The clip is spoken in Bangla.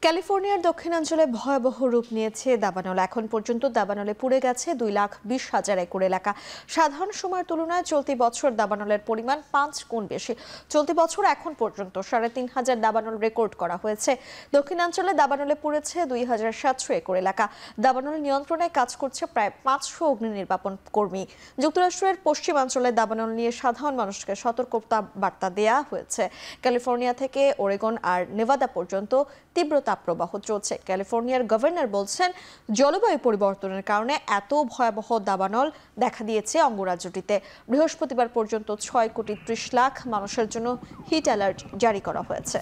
ক্যালিফোর্নিয়ার দক্ষিণাঞ্চলে ভয়াবহ রূপ নিয়েছে দাবানল। এখন পর্যন্ত দাবানলে পুড়ে গেছে 2,20,000 একর এলাকা। সাধারণ সময়ের তুলনায় চলতি বছর দাবানলের পরিমাণ 5 গুণ বেশি। চলতি বছর এখন পর্যন্ত 3,500 দাবানল রেকর্ড করা হয়েছে। দক্ষিণাঞ্চলে দাবানলে পুড়েছে 2,700 একর এলাকা। দাবানল নিয়ন্ত্রণে কাজ করছে প্রায় 500 অগ্নি নির্বাপন কর্মী। যুক্তরাষ্ট্রের পশ্চিমাঞ্চলে দাবানল নিয়ে সাধারণ মানুষকে সতর্কতা বার্তা দেয়া হয়েছে। ক্যালিফোর্নিয়া থেকে ওরেগন আর নেভাদা পর্যন্ত তীব্র তাপপ্রবাহ চলছে। ক্যালিফোর্নিয়ার গভর্নর বলছেন, জলবায়ু পরিবর্তনের কারণে এত ভয়াবহ দাবানল দেখা দিয়েছে অঙ্গরাজ্যটিতে। বৃহস্পতিবার পর্যন্ত 6,30,00,000 মানুষের জন্য হিট অ্যালার্ট জারি করা হয়েছে।